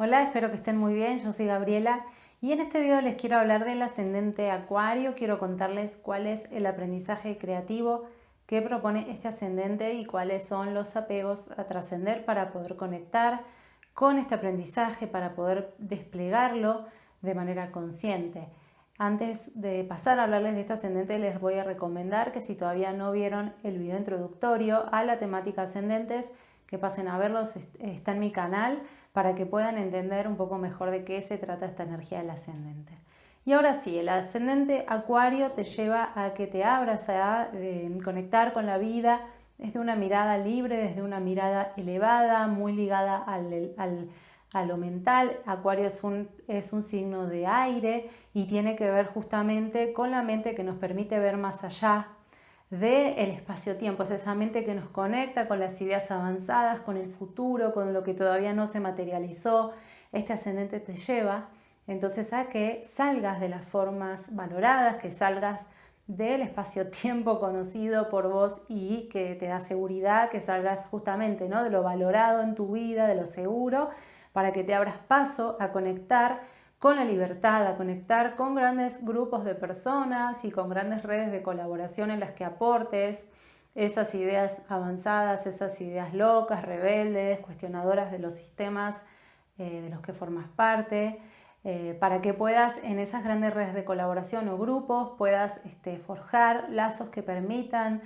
Hola, espero que estén muy bien, yo soy Gabriela y en este video les quiero hablar del ascendente Acuario. Quiero contarles cuál es el aprendizaje creativo que propone este ascendente y cuáles son los apegos a trascender para poder conectar con este aprendizaje, para poder desplegarlo de manera consciente. Antes de pasar a hablarles de este ascendente, les voy a recomendar que si todavía no vieron el video introductorio a la temática ascendentes, que pasen a verlos, está en mi canal, para que puedan entender un poco mejor de qué se trata esta energía del ascendente. Y ahora sí, el ascendente Acuario te lleva a que te abras a conectar con la vida desde una mirada libre, desde una mirada elevada, muy ligada a lo mental. Acuario es un signo de aire y tiene que ver justamente con la mente que nos permite ver más allá del espacio-tiempo. Es esa mente que nos conecta con las ideas avanzadas, con el futuro, con lo que todavía no se materializó. Este ascendente te lleva entonces a que salgas de las formas valoradas, que salgas del espacio-tiempo conocido por vos y que te da seguridad, que salgas justamente, ¿no?, de lo valorado en tu vida, de lo seguro, para que te abras paso a conectar con la libertad, a conectar con grandes grupos de personas y con grandes redes de colaboración en las que aportes esas ideas avanzadas, esas ideas locas, rebeldes, cuestionadoras de los sistemas de los que formas parte, para que puedas en esas grandes redes de colaboración o grupos puedas forjar lazos que permitan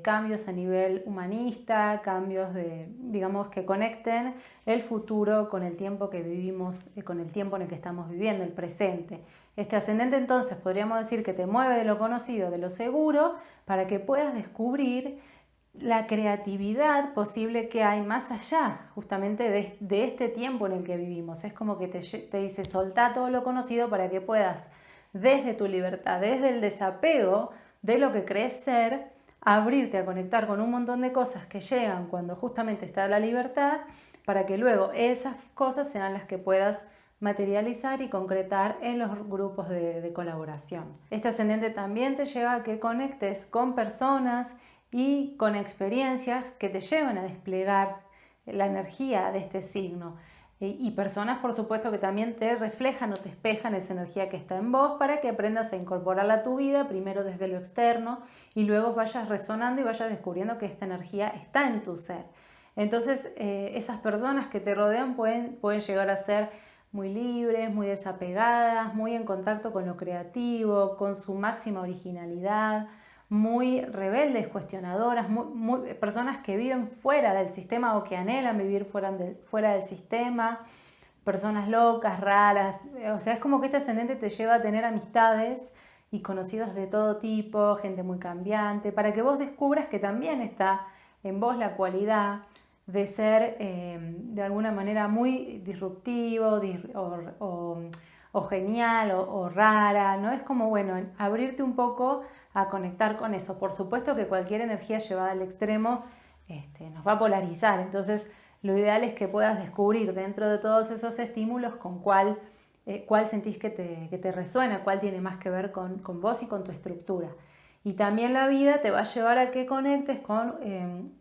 cambios a nivel humanista, cambios digamos, que conecten el futuro con el tiempo que vivimos, con el tiempo en el que estamos viviendo, el presente. Este ascendente entonces podríamos decir que te mueve de lo conocido, de lo seguro, para que puedas descubrir la creatividad posible que hay más allá justamente de este tiempo en el que vivimos. Es como que te dice, soltá todo lo conocido para que puedas, desde tu libertad, desde el desapego de lo que crees ser, abrirte a conectar con un montón de cosas que llegan cuando justamente está la libertad, para que luego esas cosas sean las que puedas materializar y concretar en los grupos de colaboración. Este ascendente también te lleva a que conectes con personas y con experiencias que te llevan a desplegar la energía de este signo. Y personas, por supuesto, que también te reflejan o te espejan esa energía que está en vos para que aprendas a incorporarla a tu vida, primero desde lo externo y luego vayas resonando y vayas descubriendo que esta energía está en tu ser. Entonces, esas personas que te rodean pueden llegar a ser muy libres, muy desapegadas, muy en contacto con lo creativo, con su máxima originalidad, muy rebeldes, cuestionadoras, personas que viven fuera del sistema o que anhelan vivir fuera del sistema, personas locas, raras. O sea, es como que este ascendente te lleva a tener amistades y conocidos de todo tipo, gente muy cambiante, para que vos descubras que también está en vos la cualidad de ser de alguna manera muy disruptivo o genial o rara, ¿no? Es como, bueno, abrirte un poco a conectar con eso. Por supuesto que cualquier energía llevada al extremo nos va a polarizar, entonces lo ideal es que puedas descubrir dentro de todos esos estímulos con cuál sentís que te resuena, cuál tiene más que ver con vos y con tu estructura. Y también la vida te va a llevar a que conectes con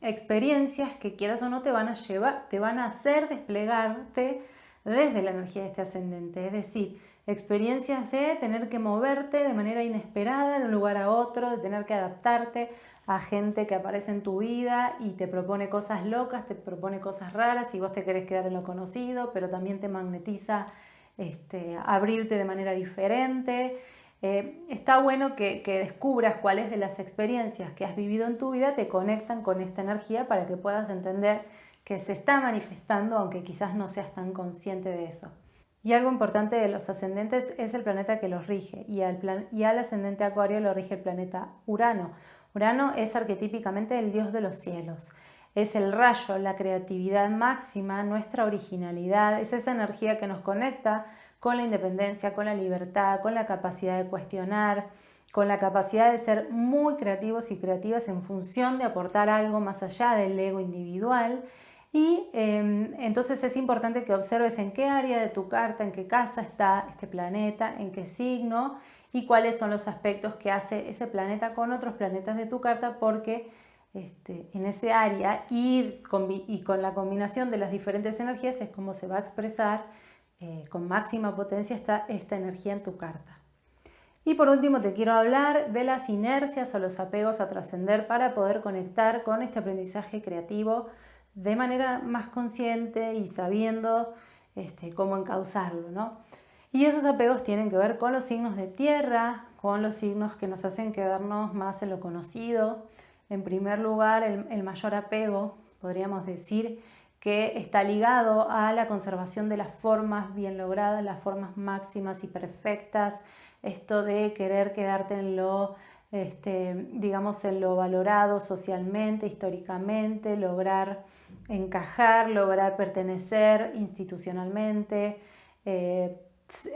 experiencias que quieras o no te van a hacer desplegarte desde la energía de este ascendente. Es decir, experiencias de tener que moverte de manera inesperada de un lugar a otro, de tener que adaptarte a gente que aparece en tu vida y te propone cosas locas, te propone cosas raras y vos te querés quedar en lo conocido, pero también te magnetiza abrirte de manera diferente. Está bueno que descubras cuáles de las experiencias que has vivido en tu vida te conectan con esta energía para que puedas entender que se está manifestando, aunque quizás no seas tan consciente de eso. Y algo importante de los ascendentes es el planeta que los rige, y al ascendente Acuario lo rige el planeta Urano. Urano es arquetípicamente el dios de los cielos. Es el rayo, la creatividad máxima, nuestra originalidad, es esa energía que nos conecta con la independencia, con la libertad, con la capacidad de cuestionar, con la capacidad de ser muy creativos y creativas en función de aportar algo más allá del ego individual. Y entonces es importante que observes en qué área de tu carta, en qué casa está este planeta, en qué signo y cuáles son los aspectos que hace ese planeta con otros planetas de tu carta, porque en ese área y con la combinación de las diferentes energías es como se va a expresar con máxima potencia esta energía en tu carta. Y por último te quiero hablar de las inercias o los apegos a trascender para poder conectar con este aprendizaje creativo de manera más consciente y sabiendo cómo encauzarlo, ¿no? Y esos apegos tienen que ver con los signos de tierra, con los signos que nos hacen quedarnos más en lo conocido. En primer lugar, el mayor apego, podríamos decir, que está ligado a la conservación de las formas bien logradas, las formas máximas y perfectas, esto de querer quedarte en lo, digamos, en lo valorado socialmente, históricamente, lograr encajar, lograr pertenecer institucionalmente,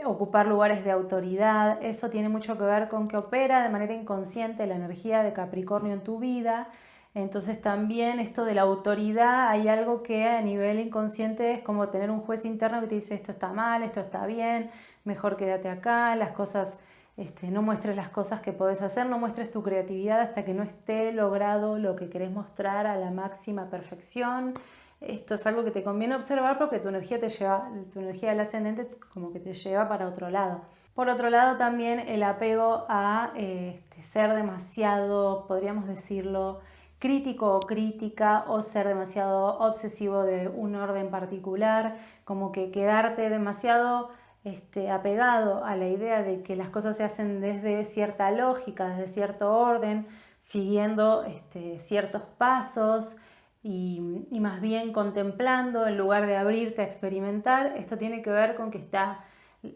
ocupar lugares de autoridad. Eso tiene mucho que ver con que opera de manera inconsciente la energía de Capricornio en tu vida. Entonces también esto de la autoridad, hay algo que a nivel inconsciente es como tener un juez interno que te dice esto está mal, esto está bien, mejor quédate acá, las cosas, no muestres las cosas que podés hacer, no muestres tu creatividad hasta que no esté logrado lo que querés mostrar a la máxima perfección. Esto es algo que te conviene observar porque tu energía tu energía del ascendente como que te lleva para otro lado. Por otro lado también el apego a ser demasiado, podríamos decirlo, crítico o crítica o ser demasiado obsesivo de un orden particular, como que quedarte demasiado apegado a la idea de que las cosas se hacen desde cierta lógica, desde cierto orden, siguiendo ciertos pasos y más bien contemplando en lugar de abrirte a experimentar. Esto tiene que ver con que está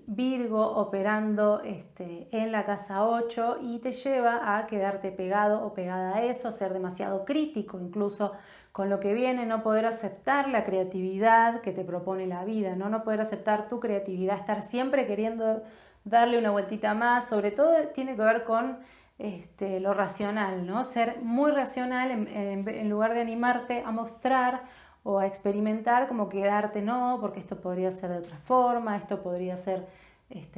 Virgo operando en la casa 8 y te lleva a quedarte pegado o pegada a eso, ser demasiado crítico incluso con lo que viene, no poder aceptar la creatividad que te propone la vida, no poder aceptar tu creatividad, estar siempre queriendo darle una vueltita más. Sobre todo tiene que ver con lo racional, ¿no? Ser muy racional en lugar de animarte a mostrar o a experimentar, como quedarte no, porque esto podría ser de otra forma, esto podría ser,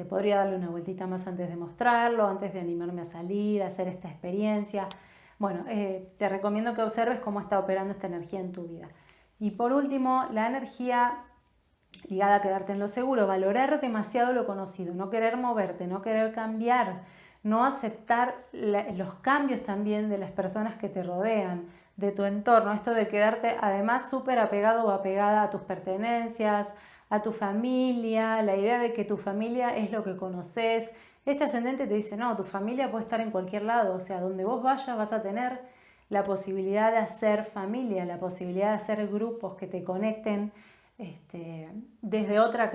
podría darle una vueltita más antes de mostrarlo, antes de animarme a salir, a hacer esta experiencia. Bueno, te recomiendo que observes cómo está operando esta energía en tu vida. Y por último, la energía ligada a quedarte en lo seguro, valorar demasiado lo conocido, no querer moverte, no querer cambiar, no aceptar los cambios también de las personas que te rodean, de tu entorno, esto de quedarte además súper apegado o apegada a tus pertenencias, a tu familia, la idea de que tu familia es lo que conoces. Este ascendente te dice, no, tu familia puede estar en cualquier lado, o sea, donde vos vayas vas a tener la posibilidad de hacer familia, la posibilidad de hacer grupos que te conecten desde otra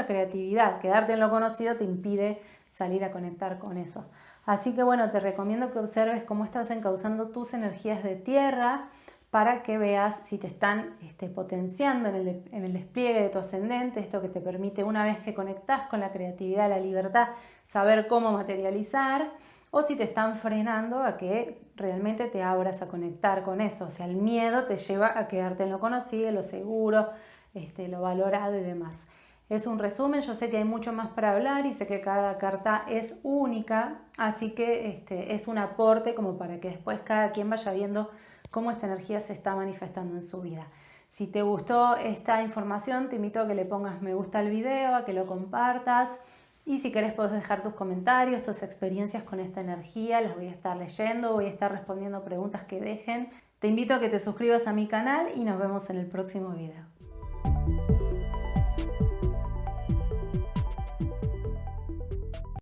creatividad. Quedarte en lo conocido te impide salir a conectar con eso. Así que bueno, te recomiendo que observes cómo estás encauzando tus energías de tierra para que veas si te están potenciando en el despliegue de tu ascendente, esto que te permite, una vez que conectás con la creatividad, la libertad, saber cómo materializar, o si te están frenando a que realmente te abras a conectar con eso. O sea, el miedo te lleva a quedarte en lo conocido, lo seguro, lo valorado y demás. Es un resumen, yo sé que hay mucho más para hablar y sé que cada carta es única, así que es un aporte como para que después cada quien vaya viendo cómo esta energía se está manifestando en su vida. Si te gustó esta información, te invito a que le pongas me gusta al video, a que lo compartas y si querés podés dejar tus comentarios, tus experiencias con esta energía, las voy a estar leyendo, voy a estar respondiendo preguntas que dejen. Te invito a que te suscribas a mi canal y nos vemos en el próximo video.